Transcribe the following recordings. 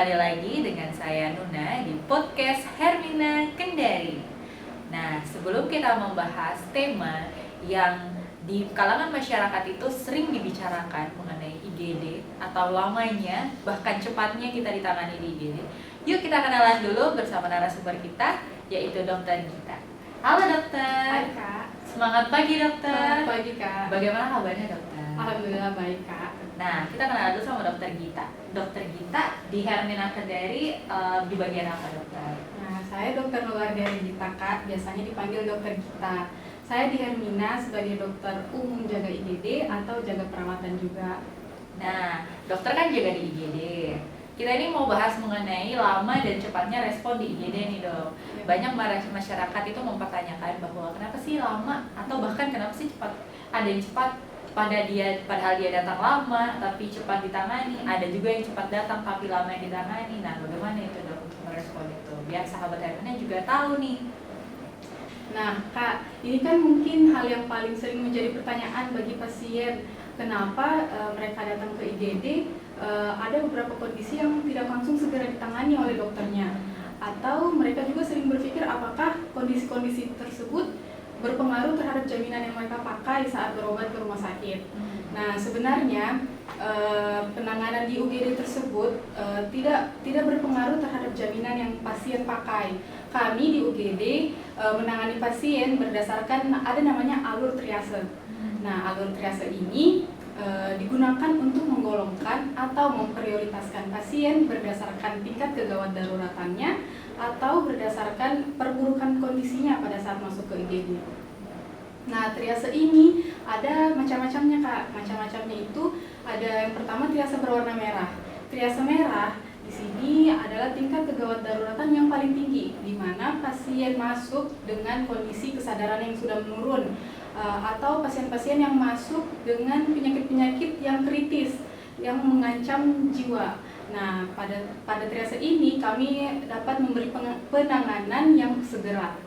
kembali lagi dengan saya Nuna di podcast Hermina Kendari. Nah, sebelum kita membahas tema yang di kalangan masyarakat itu sering dibicarakan mengenai IGD atau lamanya bahkan cepatnya kita ditangani di IGD, yuk kita kenalan dulu bersama narasumber kita, yaitu Dokter Gita. Halo dokter. Hai Kak. Semangat pagi dokter. Selamat pagi Kak. Bagaimana kabarnya dokter? Alhamdulillah baik Kak. Nah, kita kenal dulu sama Dokter Gita. Dokter Gita di Hermina Kendari di bagian apa dokter? Nah, saya Dokter Nulardari Gita Kak, biasanya dipanggil Dokter Gita. Saya di Hermina sebagai dokter umum jaga IGD atau jaga perawatan juga. Nah, dokter kan jaga di IGD. Kita ini mau bahas mengenai lama dan cepatnya respon di IGD nih dok. Ya. Banyak masyarakat itu mempertanyakan bahwa kenapa sih lama atau bahkan kenapa sih cepat? Ada yang cepat padahal dia datang lama tapi cepat ditangani, ada juga yang cepat datang tapi lama yang ditangani. Nah, bagaimana itu dok untuk merespon itu? Biar sahabat Hermina juga tahu nih. Nah Kak, ini kan mungkin hal yang paling sering menjadi pertanyaan bagi pasien. Kenapa mereka datang ke IGD, ada beberapa kondisi yang tidak langsung segera ditangani oleh dokternya. Atau mereka juga sering berpikir apakah kondisi-kondisi tersebut berpengaruh terhadap jaminan yang mereka pakai saat berobat ke rumah sakit. Nah, sebenarnya penanganan di UGD tersebut tidak berpengaruh terhadap jaminan yang pasien pakai. Kami di UGD menangani pasien berdasarkan ada namanya alur triase. Nah, alur triase ini digunakan untuk menggolongkan atau memprioritaskan pasien berdasarkan tingkat kegawat daruratannya atau berdasarkan perburukan kondisinya pada saat masuk ke IGD. Nah, triase ini ada macam-macamnya Kak. Macam-macamnya itu ada yang pertama triase berwarna merah. Triase merah di sini adalah tingkat kegawat daruratan yang paling tinggi, di mana pasien masuk dengan kondisi kesadaran yang sudah menurun, atau pasien-pasien yang masuk dengan penyakit-penyakit yang kritis yang mengancam jiwa. Nah, pada triase ini kami dapat memberi penanganan yang segera.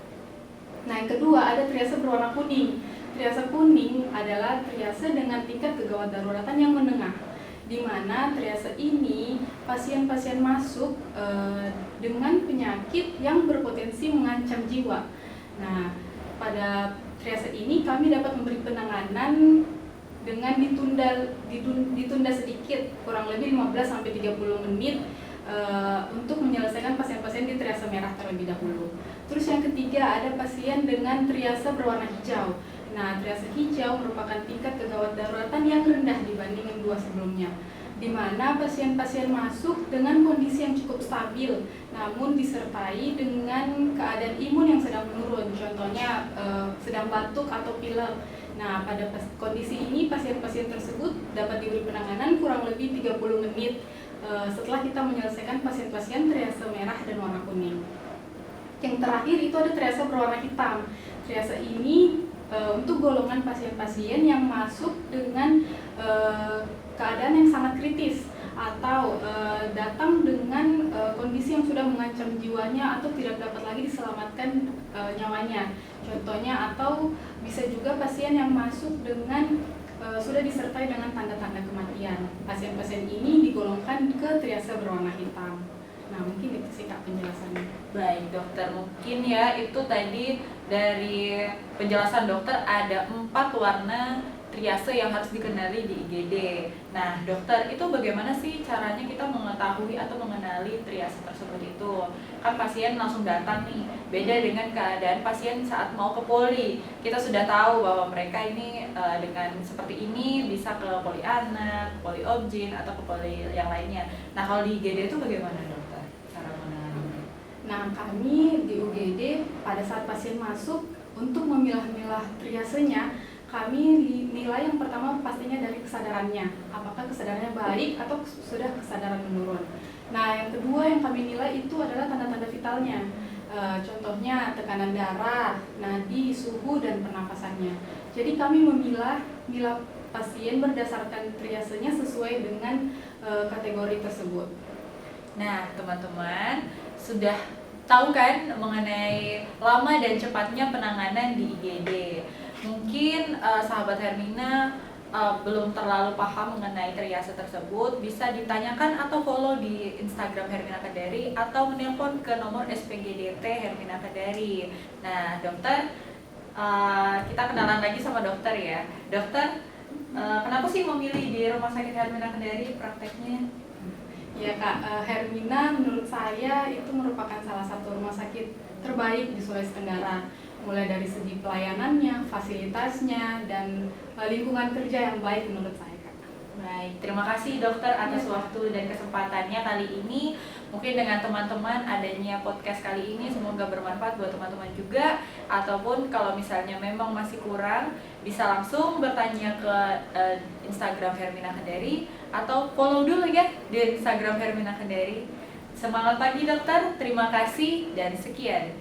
Nah, yang kedua ada triase berwarna kuning. Triase kuning adalah triase dengan tingkat kegawat daruratan yang menengah, di mana triase ini pasien-pasien masuk dengan penyakit yang berpotensi mengancam jiwa. Nah, pada triase ini kami dapat memberi penanganan dengan ditunda sedikit, kurang lebih 15-30 menit untuk menyelesaikan pasien-pasien di triase merah terlebih dahulu. Terus yang ketiga ada pasien dengan triase berwarna hijau. Nah, triase hijau merupakan tingkat kegawat daruratan yang rendah dibanding yang dua sebelumnya, di mana pasien-pasien masuk dengan kondisi yang cukup stabil, namun disertai dengan keadaan imun yang sedang menurun, contohnya sedang batuk atau pilek. Nah, pada kondisi ini pasien-pasien tersebut dapat diberi penanganan kurang lebih 30 menit setelah kita menyelesaikan pasien-pasien triase merah dan warna kuning. Yang terakhir itu ada triase berwarna hitam. Triase ini untuk golongan pasien-pasien yang masuk dengan keadaan yang sangat kritis atau datang dengan kondisi yang sudah mengancam jiwanya atau tidak dapat lagi diselamatkan nyawanya. Contohnya, atau bisa juga pasien yang masuk dengan sudah disertai dengan tanda-tanda kematian. Pasien-pasien ini digolongkan ke triase berwarna hitam. Nah, mungkin itu sih Kak penjelasannya. Baik dokter, mungkin ya itu tadi dari penjelasan dokter ada 4 warna triase yang harus dikenali di IGD. Nah dokter, itu bagaimana sih caranya kita mengetahui atau mengenali triase tersebut itu? Kan pasien langsung datang nih, beda dengan keadaan pasien saat mau ke poli. Kita sudah tahu bahwa mereka ini dengan seperti ini bisa ke poli anak, poli obgyn, atau ke poli yang lainnya. Nah kalau di IGD itu bagaimana dokter cara mengenalinya? Nah, kami di UGD pada saat pasien masuk untuk memilah-milah triasenya, kami nilai yang pertama pastinya dari kesadarannya, apakah kesadarannya baik atau sudah kesadaran menurun. Nah, yang kedua yang kami nilai itu adalah tanda-tanda vitalnya, contohnya tekanan darah, nadi, suhu, dan pernapasannya. Jadi kami memilah pasien berdasarkan triasenya sesuai dengan kategori tersebut. Nah teman-teman sudah tahu kan mengenai lama dan cepatnya penanganan di IGD. Mungkin sahabat Hermina belum terlalu paham mengenai triase tersebut, bisa ditanyakan atau follow di Instagram Hermina Kedari atau menelpon ke nomor SPGDT Hermina Kedari. Nah, dokter, kita kenalan lagi sama dokter ya. Dokter, kenapa sih memilih di Rumah Sakit Hermina Kedari prakteknya? Ya Kak, Hermina menurut saya itu merupakan salah satu rumah sakit terbaik di Sulawesi Tenggara, mulai dari segi pelayanannya, fasilitasnya, dan lingkungan kerja yang baik menurut saya Kak. Baik, terima kasih dokter atas Ya. waktu dan kesempatannya kali ini. Mungkin dengan teman-teman adanya podcast kali ini semoga bermanfaat buat teman-teman juga. Ataupun kalau misalnya memang masih kurang, bisa langsung bertanya ke Instagram Hermina Kedari atau follow dulu ya di Instagram Hermina Kedari. Semangat pagi dokter, terima kasih dan sekian.